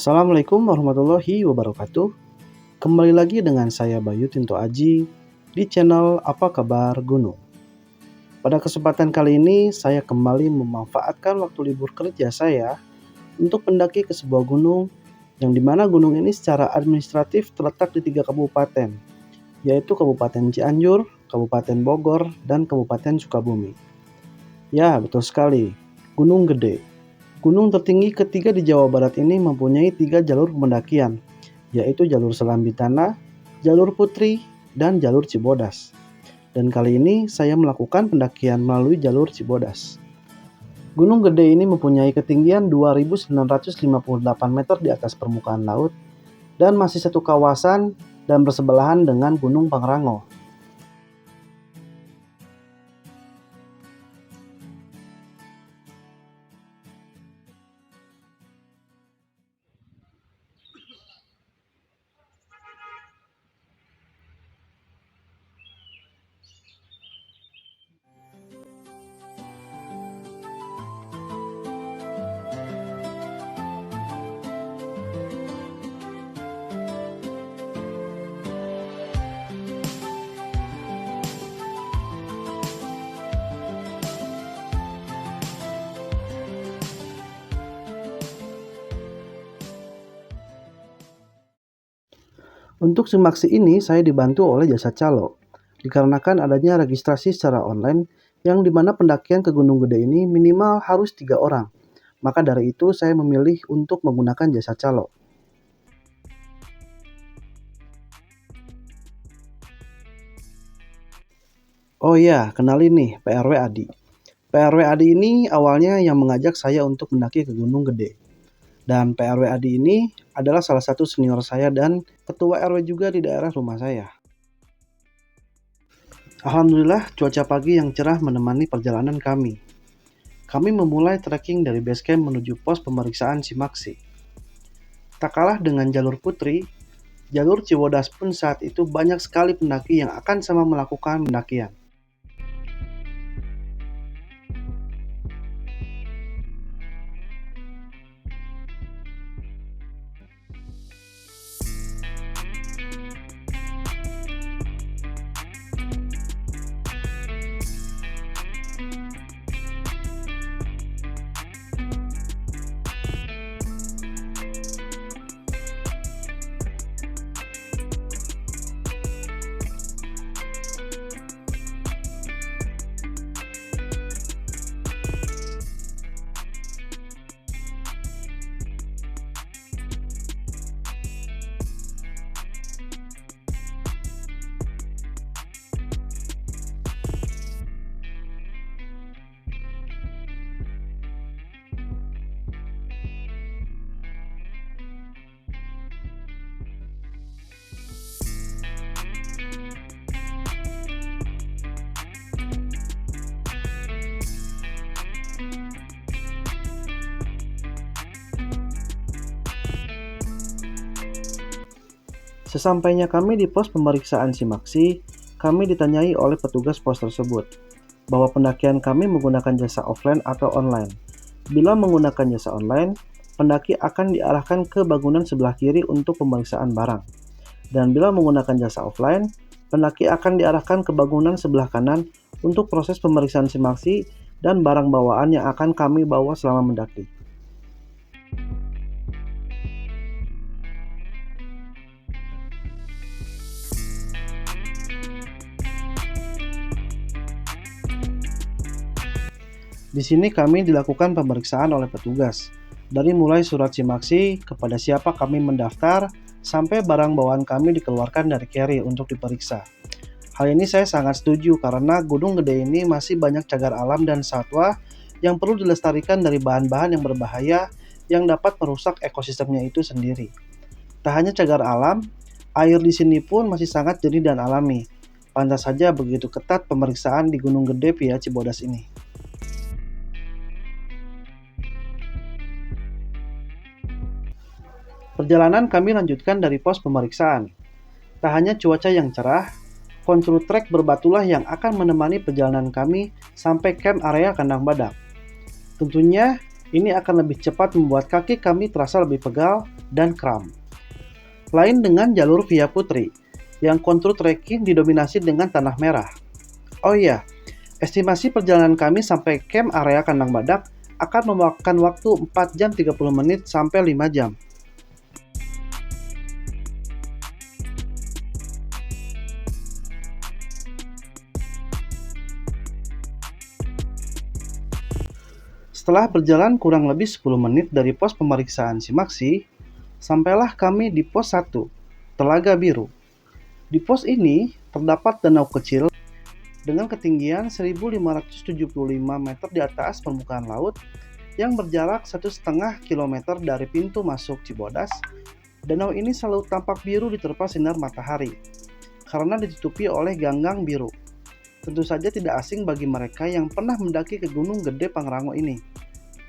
Assalamualaikum warahmatullahi wabarakatuh. Kembali lagi dengan saya Bayu Tinto Aji di channel Apa Kabar Gunung. Pada kesempatan kali ini saya kembali memanfaatkan waktu libur kerja saya untuk mendaki ke sebuah gunung yang dimana gunung ini secara administratif terletak di 3 kabupaten, yaitu Kabupaten Cianjur, Kabupaten Bogor, dan Kabupaten Sukabumi. Ya, betul sekali, Gunung Gede. Gunung tertinggi ketiga di Jawa Barat ini mempunyai 3 jalur pendakian, yaitu jalur Selambi Tanah, jalur Putri, dan jalur Cibodas. Dan kali ini saya melakukan pendakian melalui jalur Cibodas. Gunung Gede ini mempunyai ketinggian 2.958 meter di atas permukaan laut dan masih satu kawasan dan bersebelahan dengan Gunung Pangrango. Untuk simaksi ini saya dibantu oleh jasa calo, dikarenakan adanya registrasi secara online yang dimana pendakian ke Gunung Gede ini minimal harus 3 orang. Maka dari itu saya memilih untuk menggunakan jasa calo. Oh iya, kenalin nih PRW Adi. PRW Adi ini awalnya yang mengajak saya untuk mendaki ke Gunung Gede. Dan PRW Adi ini adalah salah satu senior saya dan ketua RW juga di daerah rumah saya. Alhamdulillah cuaca pagi yang cerah menemani perjalanan kami. Kami memulai trekking dari base camp menuju pos pemeriksaan simaksi. Tak kalah dengan jalur Putri, jalur Cibodas pun saat itu banyak sekali pendaki yang akan sama melakukan pendakian. Sesampainya kami di pos pemeriksaan simaksi, kami ditanyai oleh petugas pos tersebut bahwa pendakian kami menggunakan jasa offline atau online. Bila menggunakan jasa online, pendaki akan diarahkan ke bangunan sebelah kiri untuk pemeriksaan barang. Dan bila menggunakan jasa offline, pendaki akan diarahkan ke bangunan sebelah kanan untuk proses pemeriksaan simaksi dan barang bawaan yang akan kami bawa selama mendaki. Di sini kami dilakukan pemeriksaan oleh petugas, dari mulai surat simaksi, kepada siapa kami mendaftar, sampai barang bawaan kami dikeluarkan dari carry untuk diperiksa. Hal ini saya sangat setuju karena Gunung Gede ini masih banyak cagar alam dan satwa yang perlu dilestarikan dari bahan-bahan yang berbahaya yang dapat merusak ekosistemnya itu sendiri. Tak hanya cagar alam, air di sini pun masih sangat jernih dan alami. Pantas saja begitu ketat pemeriksaan di Gunung Gede via Cibodas ini. Perjalanan kami lanjutkan dari pos pemeriksaan. Tak hanya cuaca yang cerah, kontur trek berbatulah yang akan menemani perjalanan kami sampai camp area Kandang Badak. Tentunya ini akan lebih cepat membuat kaki kami terasa lebih pegal dan Kram. Lain dengan jalur Via Putri, yang kontur trekking didominasi dengan tanah merah. Oh iya, estimasi perjalanan kami sampai camp area Kandang Badak akan memakan waktu 4 jam 30 menit sampai 5 jam. Setelah berjalan kurang lebih 10 menit dari pos pemeriksaan Simaksi, sampailah kami di pos 1, Telaga Biru. Di pos ini terdapat danau kecil dengan ketinggian 1575 meter di atas permukaan laut yang berjarak 1,5 km dari pintu masuk Cibodas. Danau ini selalu tampak biru diterpa sinar matahari karena ditutupi oleh ganggang biru. Tentu saja tidak asing bagi mereka yang pernah mendaki ke Gunung Gede Pangrango ini.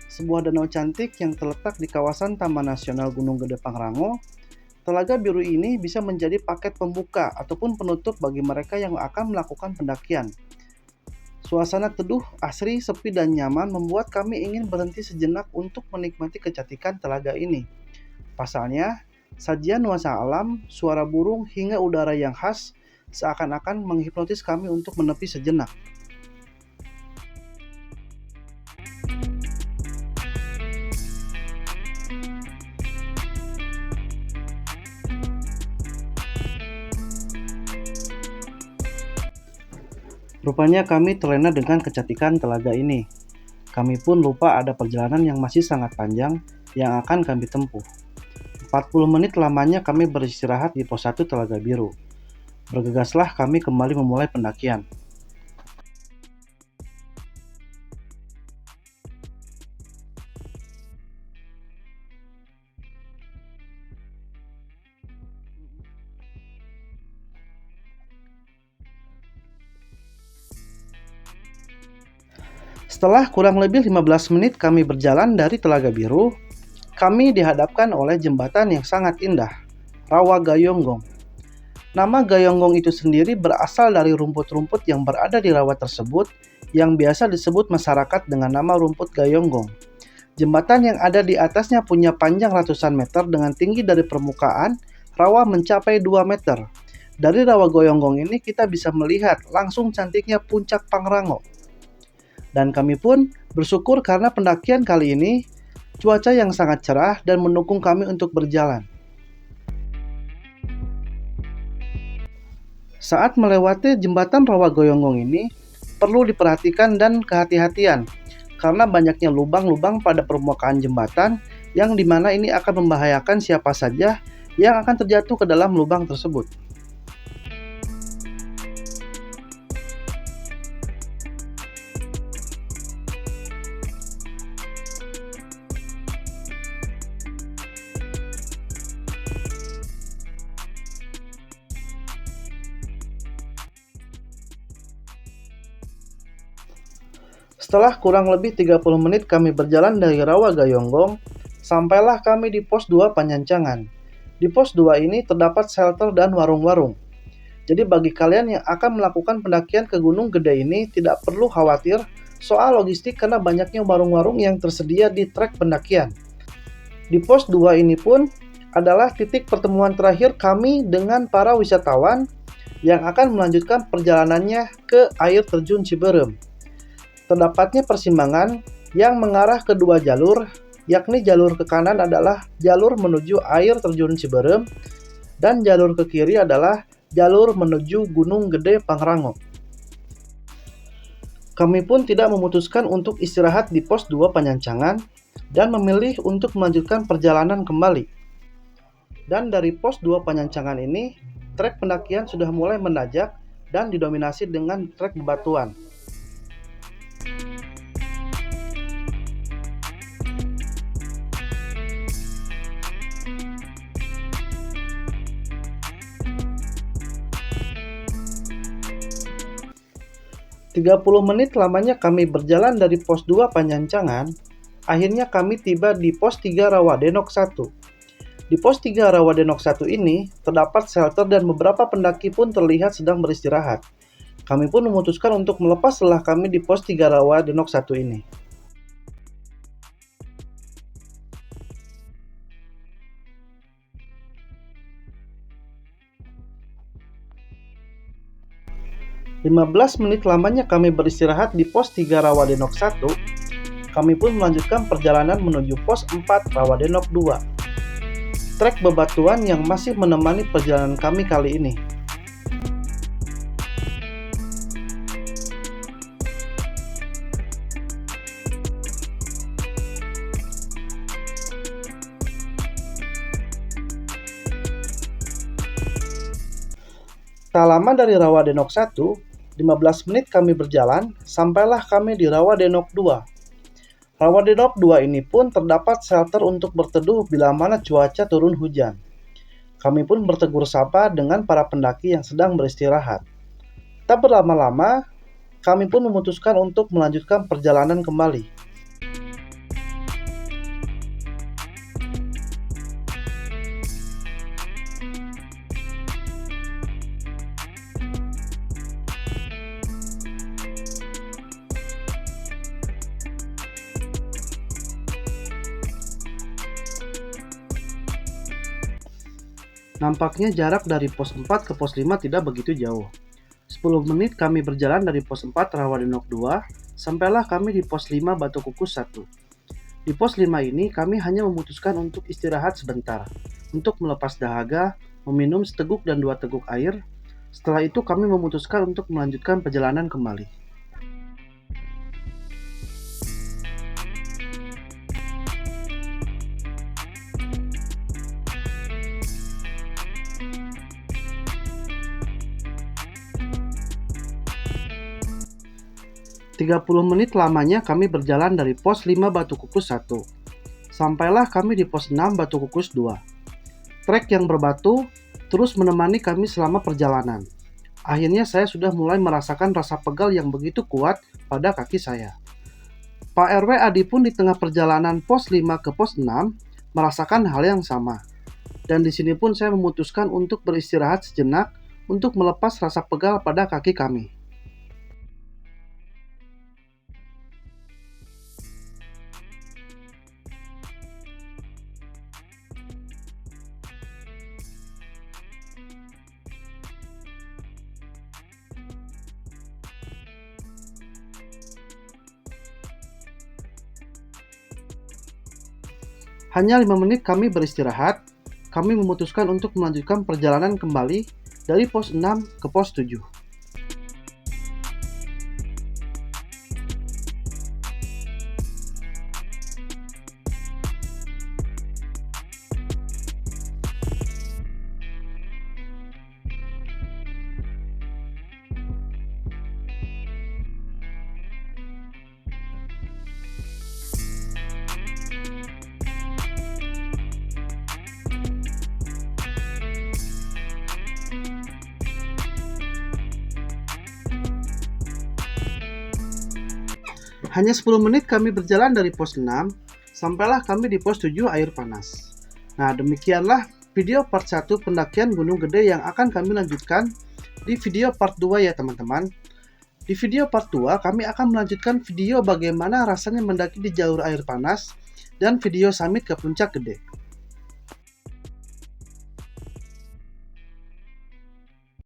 Sebuah danau cantik yang terletak di kawasan Taman Nasional Gunung Gede Pangrango. Telaga Biru ini bisa menjadi paket pembuka ataupun penutup bagi mereka yang akan melakukan pendakian. Suasana teduh, asri, sepi, dan nyaman membuat kami ingin berhenti sejenak untuk menikmati kecantikan telaga ini. Pasalnya, sajian nuansa alam, suara burung, hingga udara yang khas seakan-akan menghipnotis kami untuk menepi sejenak. Rupanya kami terlena dengan kecantikan telaga ini. Kami pun lupa ada perjalanan yang masih sangat panjang yang akan kami tempuh. 40 menit lamanya kami beristirahat di pos 1 Telaga Biru. Bergegaslah kami kembali memulai pendakian. Setelah kurang lebih 15 menit kami berjalan dari Telaga Biru, kami dihadapkan oleh jembatan yang sangat indah, Rawa Gayonggong. Nama Gayonggong itu sendiri berasal dari rumput-rumput yang berada di rawa tersebut yang biasa disebut masyarakat dengan nama rumput Gayonggong. Jembatan yang ada di atasnya punya panjang ratusan meter dengan tinggi dari permukaan rawa mencapai 2 meter. Dari Rawa Gayonggong ini kita bisa melihat langsung cantiknya puncak Pangrango. Dan kami pun bersyukur karena pendakian kali ini cuaca yang sangat cerah dan mendukung kami untuk berjalan. Saat melewati jembatan Rawa Gayonggong ini, perlu diperhatikan dan kehati-hatian karena banyaknya lubang-lubang pada permukaan jembatan yang dimana ini akan membahayakan siapa saja yang akan terjatuh ke dalam lubang tersebut. Setelah kurang lebih 30 menit kami berjalan dari Rawa Gayonggong, sampailah kami di pos 2 Panyancangan. Di pos 2 ini terdapat shelter dan warung-warung. Jadi bagi kalian yang akan melakukan pendakian ke Gunung Gede ini tidak perlu khawatir soal logistik karena banyaknya warung-warung yang tersedia di trek pendakian. Di pos 2 ini pun adalah titik pertemuan terakhir kami dengan para wisatawan yang akan melanjutkan perjalanannya ke air terjun Ciberem. Terdapatnya persimpangan yang mengarah ke dua jalur, yakni jalur ke kanan adalah jalur menuju air terjun Ciberem dan jalur ke kiri adalah jalur menuju Gunung Gede Pangrango. Kami pun tidak memutuskan untuk istirahat di pos 2 Panyancangan dan memilih untuk melanjutkan perjalanan kembali. Dan dari pos 2 Panyancangan ini, trek pendakian sudah mulai menanjak dan didominasi dengan trek bebatuan. 30 menit lamanya kami berjalan dari pos 2 Panyancangan, akhirnya kami tiba di pos 3 Rawadenok 1. Di pos 3 Rawadenok 1 ini, terdapat shelter dan beberapa pendaki pun terlihat sedang beristirahat. Kami pun memutuskan untuk melepas setelah kami di pos 3 Rawadenok 1 ini. 15 menit lamanya kami beristirahat di pos 3 Rawadenok 1, kami pun melanjutkan perjalanan menuju pos 4 Rawadenok 2. Trek bebatuan yang masih menemani perjalanan kami kali ini. Tak lama dari Rawadenok 1, 15 menit kami berjalan, sampailah kami di Rawadenok 2. Rawadenok 2 ini pun terdapat shelter untuk berteduh bila mana cuaca turun hujan. Kami pun bertegur sapa dengan para pendaki yang sedang beristirahat. Tak berlama-lama, kami pun memutuskan untuk melanjutkan perjalanan kembali. Nampaknya jarak dari pos 4 ke pos 5 tidak begitu jauh. 10 menit kami berjalan dari pos 4 Rawadenok 2, sampailah kami di pos 5 Batu Kukus 1. Di pos 5 ini kami hanya memutuskan untuk istirahat sebentar, untuk melepas dahaga, meminum seteguk dan 2 teguk air. Setelah itu kami memutuskan untuk melanjutkan perjalanan kembali. Tiga 30 menit lamanya kami berjalan dari pos 5 Batu Kukus 1. Sampailah kami di pos 6 Batu Kukus 2. Trek yang berbatu terus menemani kami selama perjalanan. Akhirnya saya sudah mulai merasakan rasa pegal yang begitu kuat pada kaki saya. Pak RW Adi pun di tengah perjalanan pos 5 ke pos 6 merasakan hal yang sama. Dan di sini pun saya memutuskan untuk beristirahat sejenak untuk melepas rasa pegal pada kaki kami. Hanya 5 menit kami beristirahat, kami memutuskan untuk melanjutkan perjalanan kembali dari pos 6 ke pos 7. Hanya 10 menit kami berjalan dari pos 6, sampailah kami di pos 7 air panas. Nah, demikianlah video part 1 pendakian Gunung Gede yang akan kami lanjutkan di video part 2 ya teman-teman. Di video part 2 kami akan melanjutkan video bagaimana rasanya mendaki di jalur air panas dan video summit ke puncak Gede.